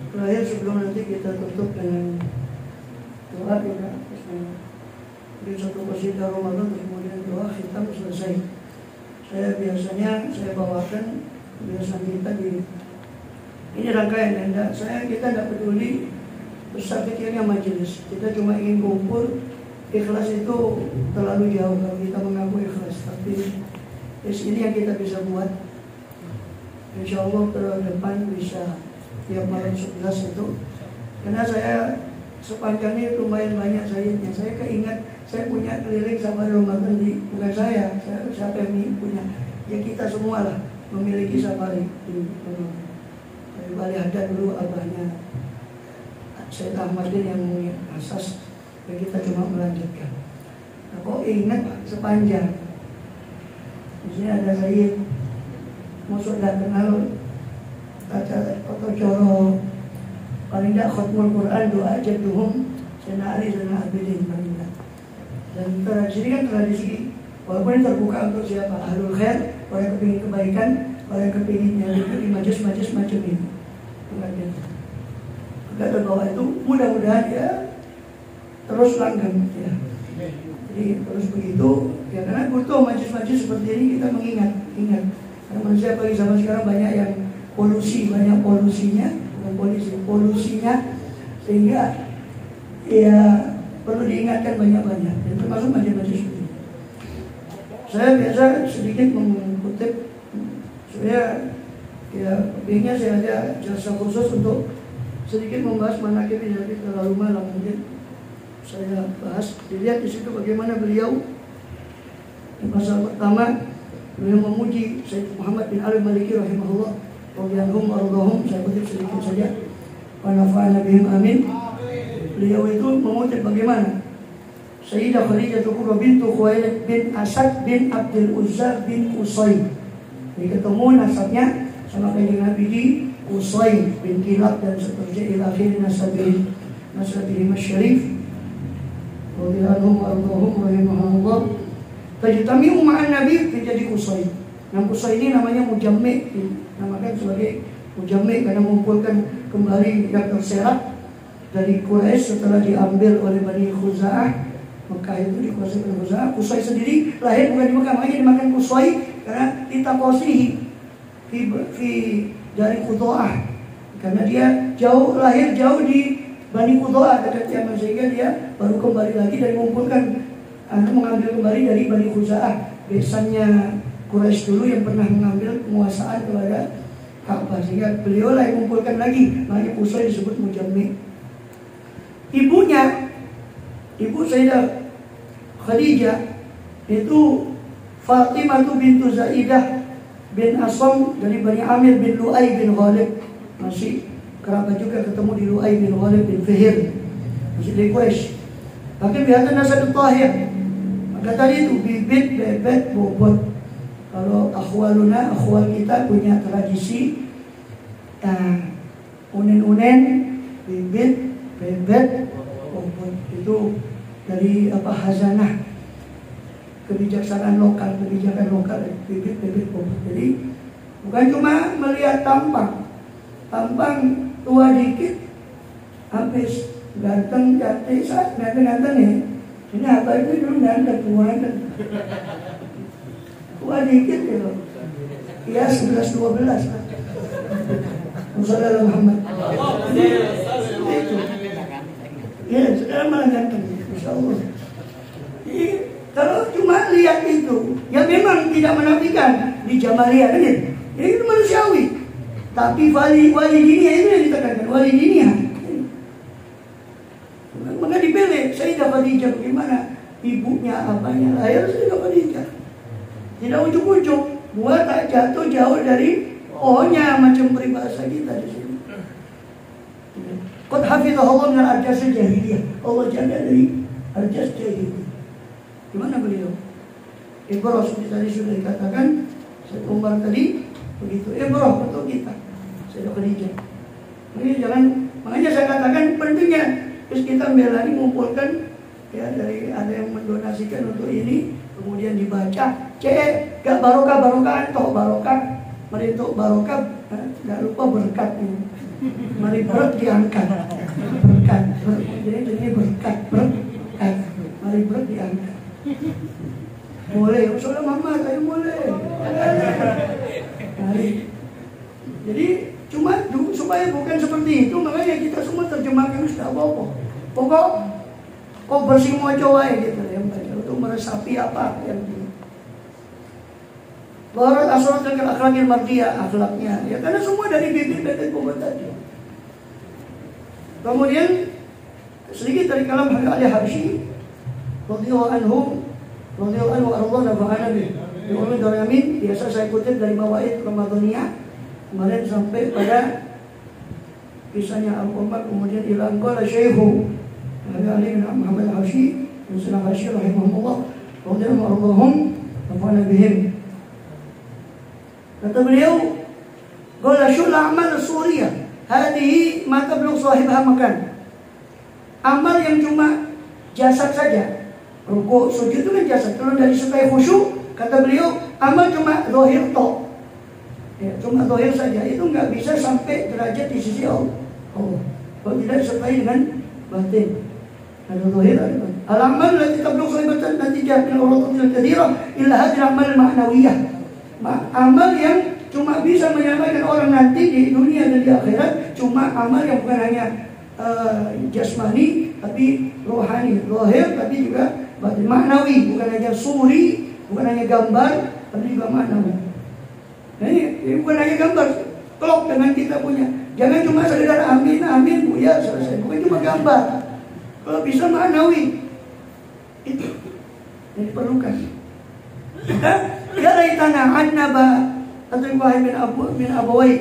Terakhir sebelum nanti kita tutup dengan doa kita di satu qasidah Ramadan, kemudian doa khitam selesai. Saya bawakan biasa kita di ini rangkaian Anda. Kita tidak peduli besar kecilnya majelis. Kita cuma ingin kumpul. Ikhlas itu terlalu jauh kalau kita mengaku ikhlas. Tapi ini yang kita bisa buat. Insya Allah ke depan bisa tiap malam 11 itu. Karena saya sepanjangnya lumayan banyak sayidnya. Saya keingat saya punya keliling sama Ramadan bukan saya siapa yang punya. Ya kita semua lah memiliki safari di Bali. Ada dulu abahnya Syed Ahmadin yang asas, dan kita cuma melanjutkan. Nah, kok ingat sepanjang di sini ada Sayyid maksud tidak kenal atau coro paling tidak khutmul Quran doa jadduhum Sayyidina Ali dan Abidin paling tidak. Dan tradisi kan tradisi walaupun terbuka untuk siapa, ahlul khair, orang yang kepingin kebaikan, orang yang kepingin yang di majlis-majlis macam ini. Kata bahwa itu mudah-mudahan ya terus langgeng ya. Jadi terus begitu ya, karena butuh majlis-majlis seperti ini kita ingat. Karena manusia pagi zaman sekarang banyak yang banyak polusinya, sehingga ya perlu diingatkan banyak-banyak. Dan termasuk majlis-majlis ini. Saya biasa sedikit mengutip, saya ya kepingin saya ada jasa khusus untuk sedikit membahas manaqib ini, tapi terlalu malam mungkin saya bahas. Dilihat di situ bagaimana beliau di pasal pertama beliau memuji Sayyid Muhammad bin Ali Maliki rahimahullah radhiyallahu anhum. Saya kutip sedikit saja. Wa nafa'ana bihim amin. Beliau itu mengutip bagaimana Sayyidah Khadijah Kubra bintu Khuwailid bin Asad bin Abdul Uzza bin Qusay. Jadi ketemu nasabnya sama kanjeng Nabi di Qusay bin Kilab dan seterusnya ila akhir nasabihi masyarif radhiyallahu anhum rahimahullah. Tajtami'u ma'an Nabi menjadi Qusay. Nah Qusay ini namanya mujammi', dinamakan sebagai mujammi' karena mengumpulkan kembali yang terserak dari Quraisy setelah diambil oleh Bani Khuza'ah. Mekah itu dikuasai oleh Khuza'ah. Qusay sendiri lahir bukan di Mekah, makanya dimakan Qusay karena ditaqosihi dari Qudha'ah, karena dia lahir jauh di Bani Qudha'ah dekat Yaman, sehingga dia baru kembali lagi dan mengambil kembali dari Bani Khuza'ah, besannya Quraisy dulu yang pernah mengambil penguasaan kepada Ka'bah, sehingga beliau lah yang mengumpulkan lagi, makanya Qusay disebut mujammi'. Ibu Sayyidah Khadijah itu Fatimah bintu Zaidah bin Asam dari Bani Amir bin Lu'ay bin Ghalib, masih kerabat juga, ketemu di Lu'ay bin Ghalib bin Fihir, masih dari Quraisy. Tapi biasa nasab tahir. Maka tadi itu bibit, bebet, bobot. Kalau akhwal kita punya tradisi unen-unen, bibit, bebet, bobot. Itu dari hazanah kebijakan lokal, bibit, bobot. Jadi bukan cuma melihat tampang tua dikit, habis ganteng, cantik, ganteng ya. Ini apa itu dulu ganteng, tua dikit gitu. Ya 11-12 lah. Musallallahu Muhammad. Itu. Ya sekarang malah ganteng, Insya Allah. Jadi kalau cuma lihat itu, ya memang tidak menafikan di Jamaliyah kan? Ini itu manusiawi. Tapi wali diniyah itu yang ditekankan, wali diniyah. Maka dipilih Sayyidah Khadijah, bagaimana ibunya, abahnya lahir Sayyidah Khadijah. Tidak ujuk-ujuk, buat tak jatuh jauh dari pohonnya, macam peribahasa kita di sini. Qad hafizahullah min al-arjas jahiliyah. Allah jaga dari arjas jahiliyah. Gimana beliau? Ibrah seperti tadi sudah dikatakan, Syekh Umar tadi begitu. Ibrah untuk kita, Sayyidah Khadijah. Makanya saya katakan pentingnya terus kita membela ini, mengumpulkan ya, dari ada yang mendonasikan untuk ini, kemudian dibaca, gak barokah toh barokah, merintuk barokah, gak lupa berkatnya, mari berat diangkat, berkat, jadi ini berkat, mari berat diangkat, boleh, soalnya mama saya boleh, mari, jadi cuma supaya bukan seperti itu, makanya kita semua terjemahkan sudah apa-apa, pokok kok bersih mojo wae gitu ya, untuk meresapi apa yang di barat asal dengan akhlakil mardiyah, akhlaknya ya, karena semua dari bibit pokok tadi. Kemudian sedikit dari kalam Habib Ali Habsyi radhiyallahu anhu Allah nafa'ana bi ulumid daramin, biasa saya kutip dari Mawaid Ramadhaniyah kemarin sampai pada kisahnya Al-Qur'an, kemudian ilang qala syekhu Habib Ali bin Muhammad Habsyi bin Sunan Habsyi rahimahullah radhiyallahu anhum nafa'ana bihim. Kata beliau, qala syul a'mal suriyah hadhihi ma tablugh sahibha makan. Amal yang cuma jasad saja, rukuk sujud itu kan jasad. Kalau dari supaya khusyuk, kata beliau, amal cuma zahir tok, ya, cuma zahir saja, itu nggak bisa sampai derajat di sisi Allah. Kalau tidak disertai dengan batin, ada zahir, ada batin. Al-amal lati tablugh sahibatan natijah min awratil katsirah illa hadhihi al-amal ma'nawiyah. Amal yang cuma bisa menyelamatkan orang nanti di dunia dan di akhirat, cuma amal yang bukan hanya jasmani tapi rohani, zahir tapi juga batin, maknawi, bukan hanya suri, bukan hanya gambar tapi juga maknawi. Nah, ini bukan hanya gambar, klop dengan kita punya. Jangan cuma sekedar amin amin bu ya selesai, bukan cuma gambar. Kalau bisa maknawi itu yang diperlukan. Ya laitana annaba atau min abawai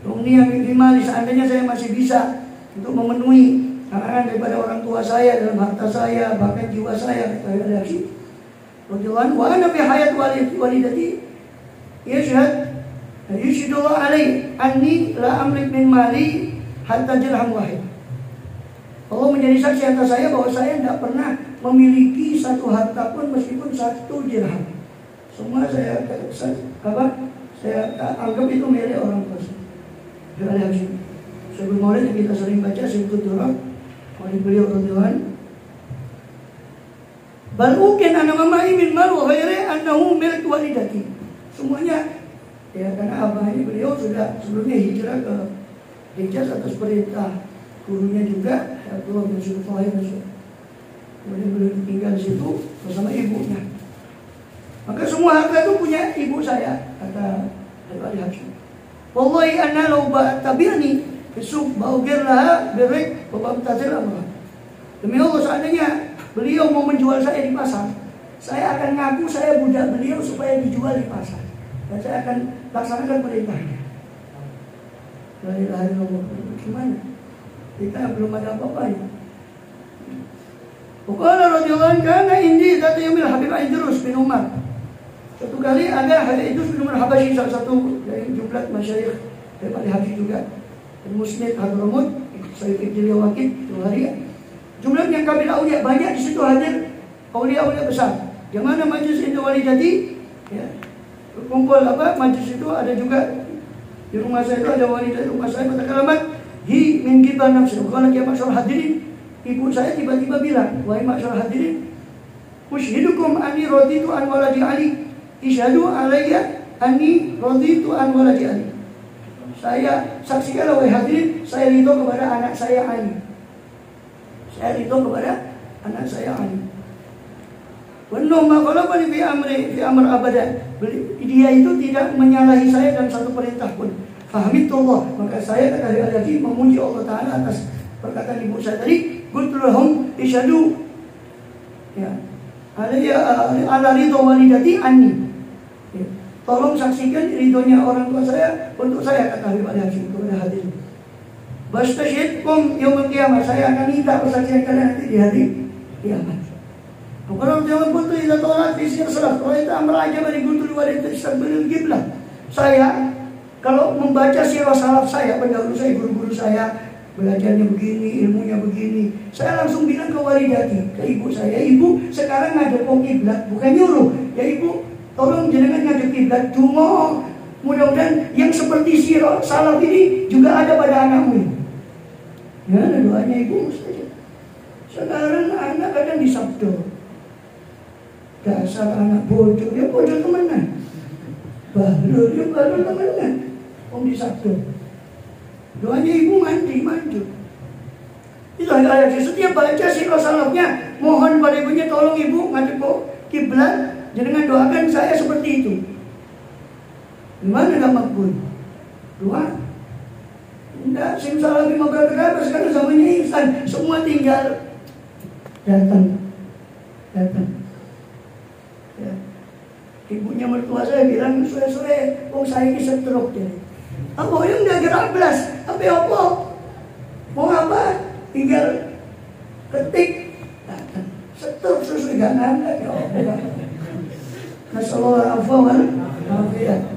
dunia minimal, seandainya saya masih bisa untuk memenuhi harapan daripada orang tua saya dalam harta saya, bahkan jiwa saya, kata Habib Habsyi radhiyallahu wa ana fi hayat walidati yashhad yushhidullah alaihi anni la amlik min mali hatta dirham wahid. Allah menjadi saksi atas saya bahwa saya tidak pernah memiliki satu harta pun meskipun 1 dirham. Semua saya anggap itu milik orang tua saya. Sebelum maulid yang kita sering baca Sibtul Durab oleh beliau radhiyallahu anhu, bal mungkin ana mamai min mal wa ghairi annahu milk walidati. Semuanya ya, karena abahnya beliau sudah sebelumnya hijrah ke Hijaz atas perintah gurunya juga Abdullah bin Sulaiman. Kemudian beliau tinggal di situ bersama ibunya. Maka semua harta itu punya ibu saya, kata Habib Ali Habsyi. Wallahi anna law tabi'ani bisuk ba'ugir laha birrik wa ba'tazil amrah. Demi Allah, seandainya beliau mau menjual saya di pasar, saya akan ngaku saya budak beliau supaya dijual di pasar, dan saya akan laksanakan perintahnya. La ilaha illallah. Gimana? Kita belum ada apa-apanya. Qala radhiyallahu anhu kana indi dzat yaumil Habib Idrus bin Umar. Suatu kali ada Habib Idrus bin Umar Habasyi, salah satu dari jumlah masyayikh Habib Ali Habsyi juga, Musnid Hadramut, Sayyid Ibn Wakid, Tuharia. Jumlah yang kabil aulia, banyak di situ hadir aulia-aulia besar. Yang mana majlis itu walidati, ya, kumpul majlis itu ada juga di rumah saya, itu ada walidati rumah saya. Kata kalimat hi min kibar nafsi. Kalau kiamat masyarakat hadirin, ibu saya tiba-tiba bilang, wahai masyarakat hadirin, ushidukum anni raditu an waladi Ali, isyhadu alayya anni raditu an waladi Ali. Saya saksikanlah wahai hadirin, saya ridho kepada anak saya Ali. Saya ridho kepada anak saya Ali. Benar, kalau fi amr abadan. Dia itu tidak menyalahi saya dalam satu perintah pun. Fahamitullah, maka saya kata lagi memuji Allah Ta'ala atas perkataan ibu saya tadi. Qultu lahum isyhadu ya ala ridho walidati anni. Ya. Tolong saksikan ridhonya orang tua saya untuk saya, kata Habib Ali Habsyi kepada hadirin. Bastashhidkum yaumil qiyamah, saya akan minta persaksian kalian nanti di hari kiamat. Kalau jangan pun itu tidak tolak fisir salat, kalau itu amr aja bagi gutul walid istiqbalul qiblah. Saya kalau membaca sirah salaf saya, pendahulu saya, guru-guru saya, belajarnya begini, ilmunya begini. Saya langsung bilang ke walidati, ke ibu saya, ibu sekarang ngadep kiblat, bukan nyuruh. Ya ibu, tolong jenengan ngadep kiblat, dungo. Mudah-mudahan yang seperti si salaf ini juga ada pada anakmu. Ya, ada doanya ibu saja. Sekarang anak kadang disabdo. Dasar anak bodoh, ya bodoh temenan. Bahlul, ya bahlul temenan. Disabdo. Doanya ibu maju. Itu ayat setiap baca sirah salafnya, mohon pada ibunya tolong ibu ngadep kiblat, jangan doakan saya seperti itu. Gimana gak makbul? Doa. Enggak, simsalah 5 berapa sekarang zamannya instan, semua tinggal datang. Ya. Ibunya mertua saya bilang, sore-sore, saya ini stroke jadi. Apa yang udah gerak belas? Apa? Mau apa? Tinggal ketik, datang. Setruk sesuai gak nanda. Ya Allah. Nasallallahu alaihi.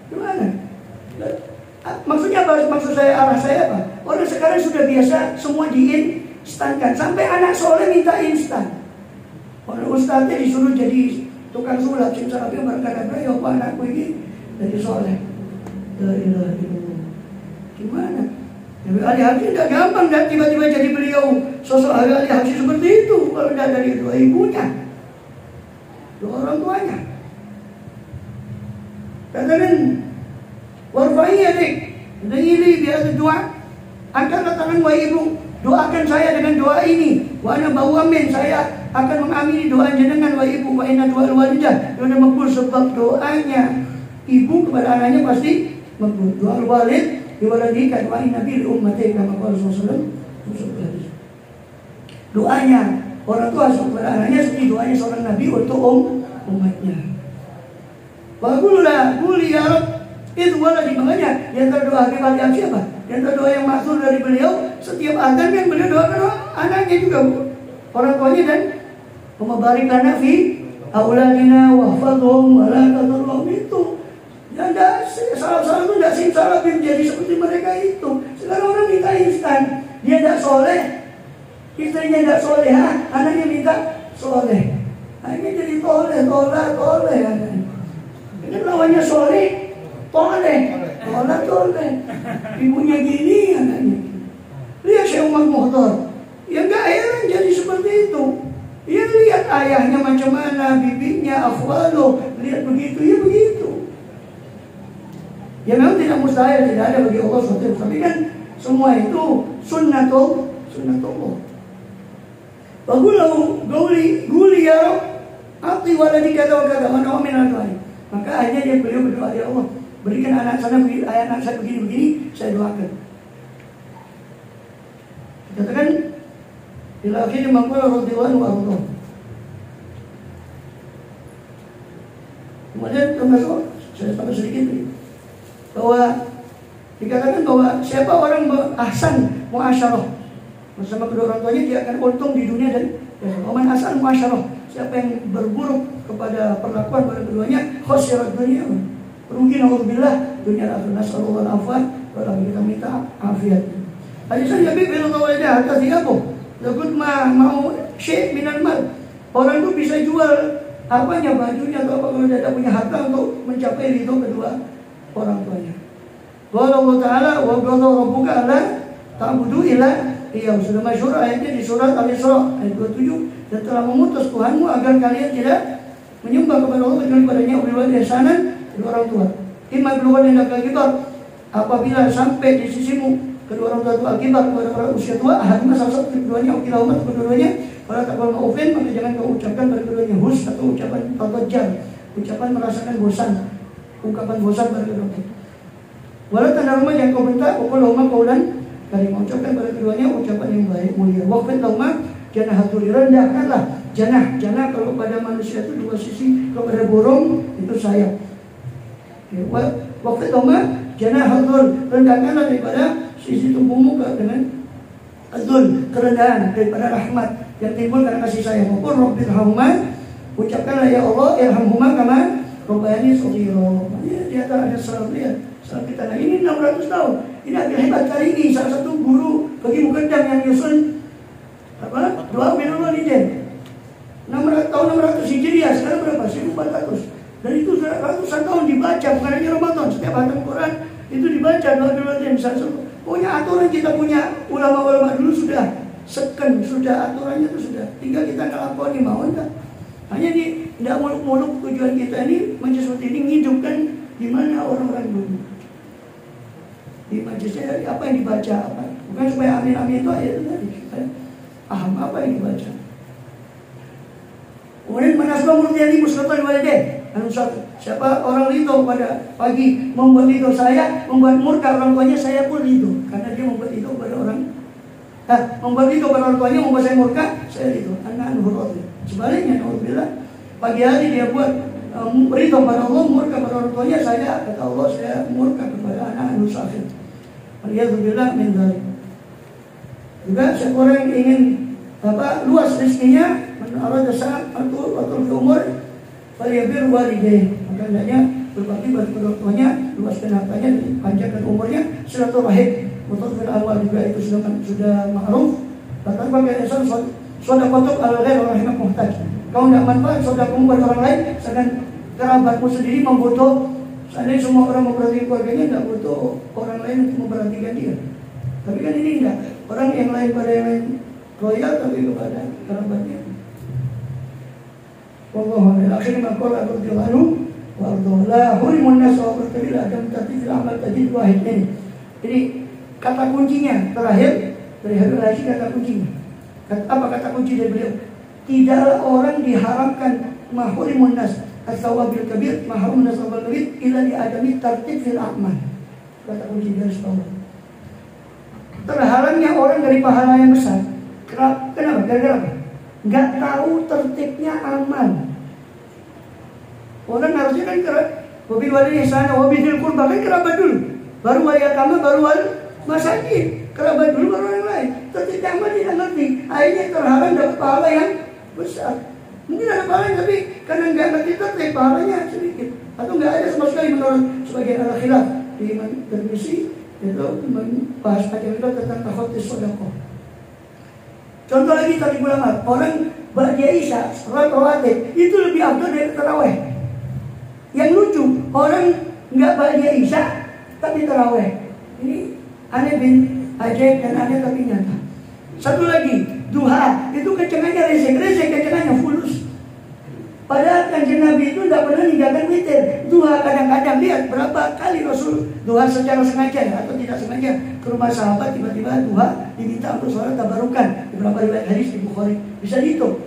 Gimana? Maksudnya apa? Maksud saya arah saya apa? Orang sekarang sudah biasa semua diinstankan. Sampai anak soleh minta instan. Orang ustadznya disuruh jadi tukang sulap. Simsalabnya berkata, ya apa anakku ini jadi soleh. La ilaha illallah. Gimana? Ali Habsyi tidak gampang dan tiba-tiba jadi beliau sosok Ali Habsyi seperti itu kalau tidak dari dua ibunya, dua orang tuanya. Katakan warfai adik, dan ini biasa doa. Angkatlah tangan wahai ibu, doakan saya dengan doa ini. Wa ana bawamin, saya akan mengamini doa jenengan wahai ibu. Wa inna doa walidah, doa makbul sebab doanya ibu kepada anaknya pasti makbul. Doa walid diwaladika doain nabi ummati kama qala sallallahu alaihi wasallam. Doanya orang tua kepada anaknya seperti doanya seorang nabi untuk umatnya. Baguslah, guli ya Rabb. Itu waladi, makanya yang terdoa Habib Ali Habsyi siapa? Yang terdoa yang maksud dari beliau setiap azan kan beliau doakan anaknya juga, orang tuanya, dan barik lana fi auladina wahfadhum wa la tadurhum. Itu yang salah-salah itu tidak salah jadi seperti mereka itu. Sekarang orang minta instan, dia tidak soleh, istrinya tidak soleh, anaknya minta soleh, akhirnya jadi toleh anaknya. Ini lawannya soleh, toleh. Ibunya gini, anaknya. Lihat Syekh Umar Mukhtar, ya gak heran jadi seperti itu. Ya lihat ayahnya macam mana, bibinya, afwalo, lihat begitu, ya begitu. Ya memang tidak mustahil, tidak ada bagi Allah SWT. Tapi kan semua itu sunnatullah. Bagulau guli ya Rabb, ati waladika kata wa min al-du'a. Maka akhirnya beliau berdoa, ya Allah, berikan anak saya begini, saya doakan. Katakan ila akhirnya maqala radhiyallahu anhu. Kemudian termasuk saya tambah sedikit ini, bahwa dikatakan bahwa siapa orang ahsan muasyarah bersama kedua orang tuanya, dia akan untung di dunia dan man ahsan muasyarah, siapa yang berburuk kepada perlakuan pada keduanya, khosirat dunia, rugi naudzubillah dunia akhirat. Nasallallahu alaihi wasallam, kita minta afiat. Hadisan Nabi sallallahu alaihi wasallam kata siapa? Lagut mau syekh minal mal. Orang itu bisa jual apanya, bajunya atau apa, kalau dia tidak punya harta untuk mencapai ridho kedua orang tuanya. Qala Allah Ta'ala wa qala rabbuka alla ta'budu illa iyyahu. Sudah masyhur ayatnya di surat Al-Isra ayat 27, dan telah memutus Tuhanmu agar kalian tidak menyembah kepada Allah kecuali padanya, ulil ihsanan, kedua orang tua. Imma bilughan indaka kibar, apabila sampai di sisimu kedua orang tua itu akibat kepada orang usia tua, ahadnya salah satu keduanya, ukilaumat keduanya, kalau tak boleh maufin, maka jangan kau ucapkan pada keduanya hus atau ucapan tatajjal, ucapan merasakan bosan, ungkapan bosan pada keduanya. Walau tanda rumah yang kau minta, pukul rumah kaulan, kali mengucapkan pada keduanya ucapan yang baik mulia. Waqfid rumah janah haturi, rendahkanlah janah kalau pada manusia itu dua sisi, kalau pada burung itu sayap. Waqfid rumah janah hatur, rendahkanlah daripada sisi tubuhmu dengan azul, kerendahan daripada rahmat yang timbul karena kasih sayang. Qul rabbirhamhuma, ucapkanlah ya Allah irhamhuma kama rabbayani shaghira. Di antara ada salam lihat salam kita. Nah ini 600 tahun Ini agak hebat kali ini. Salah satu guru bagi mukadam yang nyusun doa minullah lidin 600 Hijriah, sekarang berapa? 1400. Dan itu sudah ratusan tahun dibaca, bukan hanya Ramadan. Setiap hatam Quran itu dibaca doa minullah lidin. Punya aturan, kita punya ulama-ulama dulu sudah seken, sudah aturannya itu sudah. Tinggal kita ngelakoni, mau enggak? Hanya tidak muluk-muluk. Tujuan kita ini majelis seperti ini menghidupkan di mana orang-orang dulu. Di majelisnya apa yang dibaca, apa? Bukan supaya amin-amin itu ayat tadi. Paham apa yang dibaca. Kemudian manasbah murtiyani musyratan walidain. Siapa orang ridho pada pagi membuat ridho saya, membuat murka orang tuanya, saya pun ridho. Karena dia membuat ridho pada orang, membuat ridho pada orang tuanya, membuat saya murka, saya ridho. Anak nuhurati. Sebaliknya, alhamdulillah, pagi hari dia buat ridho pada Allah, murka pada orang tuanya, saya kata Allah, saya murka kepada anak nusafir. Alhamdulillah min dzalik. Juga seorang yang ingin luas rezekinya, menarada saat atau umur, faliyabir walidayh. Maka hendaknya berbakti pada kedua orang tuanya, luaskan hartanya, panjangkan umurnya, silaturahim. Untuk awal juga itu sudah ma'ruf. Bahkan bagi insan shadaqatu al-ghair rahimah muhtaj. Kau tidak manfaat sedekahmu buat orang lain, sedangkan kerabatmu sendiri membutuh. Seandainya semua orang memperhatikan keluarganya, tidak butuh orang lain untuk memperhatikan dia. Tapi kan ini tidak. Orang yang lain pada yang lain loyal, tapi kepada kerabatnya. Wallahu a'lam. Akhirnya maqala radhiyallahu anhu wa ardallahu hurimun nas wa bertabila adam tatil amal tajid wahid ini. Jadi kata kuncinya terakhir dari Habib Razi, kata kuncinya. Apa kata kunci dari beliau? Tidaklah orang diharamkan mahurimun nas as-sawabil kabir, mahrum nas sawabil kabir illa li adami tartib fil a'mal. Kata kunci dari bawah. Terharamnya orang dari pahala yang besar. Kenapa? Gara-gara apa? Nggak tahu tertibnya amal. Orang harusnya kan wabil wali ihsan, wabil qurba, kan kerabat dulu. Baru wali agama, baru wali masakin. Kerabat dulu, baru orang lain. Tertibnya amal tidak ngerti. Akhirnya terharam dapat pahala yang besar. Mungkin ada pahala tapi karena nggak ngerti tertib, pahalanya sedikit. Atau nggak ada sama sekali menurut sebagian ahli khilaf di Tirmizi. Itu membahas ajaran itu tentang takhottis sedekah. Contoh lagi tadi ulama, orang bahagia Isya, sholat rawatib itu lebih afdal dari tarawih. Yang lucu, orang nggak bahagia Isya tapi tarawih. Ini aneh bin ajaib dan aneh tapi nyata. Satu lagi, duha itu kecengannya resek kecengannya fulus. Padahal kanjeng Nabi itu tidak pernah meninggalkan witir. Duha kadang-kadang, lihat berapa kali Rasul duha secara sengaja atau tidak sengaja ke rumah sahabat, tiba-tiba duha diminta untuk sholat tabarukan. Di beberapa riwayat hadis di Bukhari bisa dihitung.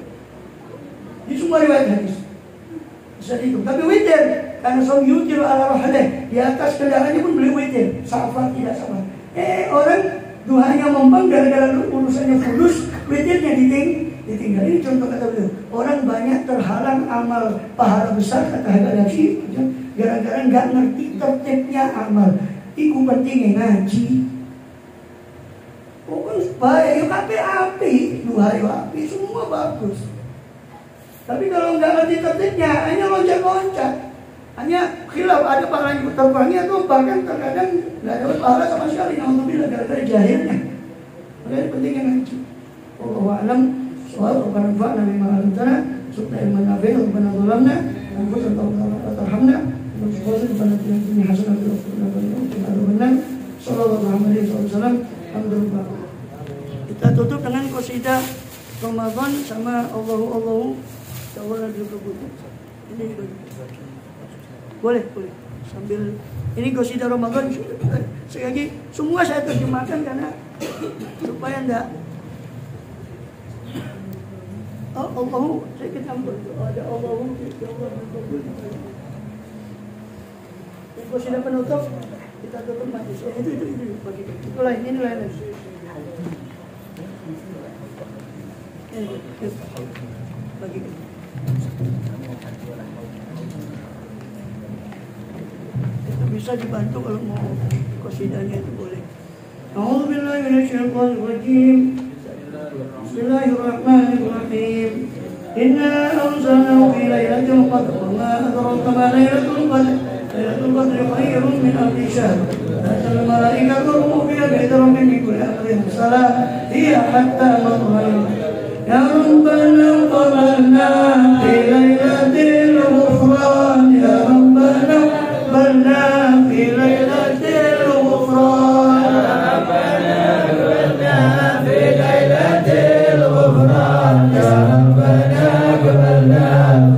Di semua riwayat hadis bisa dihitung. Tapi witir, karena suami yutir ala rohaleh, di atas kendaraannya pun beli witir. Sahabat tidak sama. Orang duhanya membang gara-gara urusannya fulus, witirnya ditinggal. Ini contoh kata beliau. Orang banyak terhalang amal pahala besar, kata Habib Razi, gara-gara nggak ngerti tertibnya amal. Iku pentingnya ngaji. Pokoknya baik, yuk api, dua yuk api, semua bagus. Tapi kalau nggak ngerti tertibnya, hanya loncat-loncat, hanya khilaf, ada pahala yang terkurangnya atau bahkan terkadang nggak ada pahala sama sekali. Alhamdulillah gara-gara jahilnya. Makanya pentingnya ngaji. Wallahu a'lam. Soal bukan fa'na bima 'allamtana supaya ilman nafi' rabbana zalamna anfusana wa tarhamna wa subhana rabbina hasanatan fil akhirati wa qina sallallahu alaihi wasallam. Alhamdulillah. Kita tutup dengan qasidah Ramadan sama Allahu ta'ala dulu. Ini boleh sambil ini qasidah Ramadan sekali lagi semua saya terjemahkan karena supaya enggak Allahu sedikit ambul ada Allahu itu sudah penutup kita tutup majlis itu bagi itu lain ini lain bagi itu bisa dibantu kalau mau qasidahnya itu boleh. A'udzubillahi minasyaitonir rajim. Bismillahirrahmanirrahim. Inna anzalnahu fi lailatul qadr wa ma adraka ma lailatul qadr. Lailatul qadri khairun min alfi syahr. نزل الملائكة والروح فيها بإذن ربهم من كل أمر سلام هي حتى مطلع الفجر يا ربنا قبلنا في ليلة الغفران يا ربنا قبلنا في ليلة الغفران يا ربنا قبلنا في ليلة الغفران يا ربنا قبلنا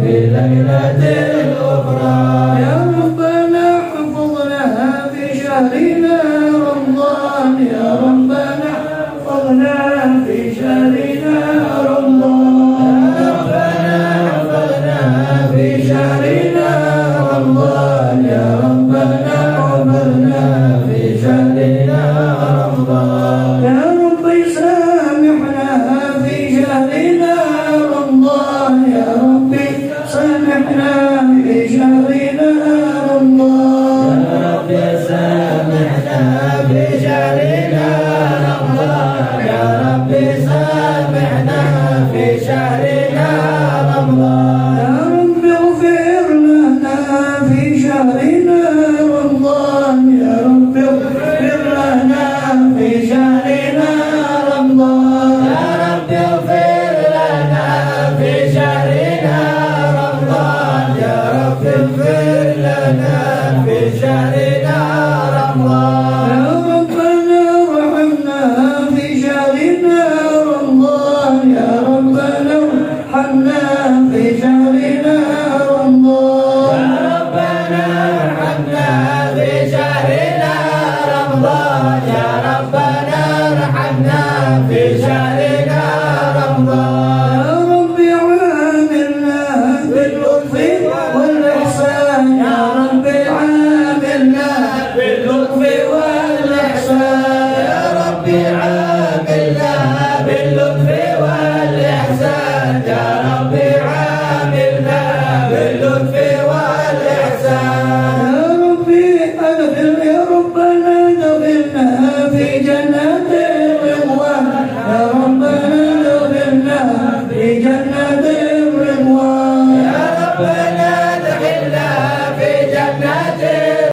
في ليلة الغفران يا ربنا حفظنا في شهرنا رمضان يا ربنا حفظنا في شهرنا رمضان يا ربنا حفظنا في شهرنا رمضان يا ربنا حفظنا في شهرنا رمضان يا رب سامحنا في شهرنا رمضان يا رب سامحنا في شهرنا رمضان يا رب سامحنا في شهرنا رمضان يا رب سامحنا في شهرنا رمضان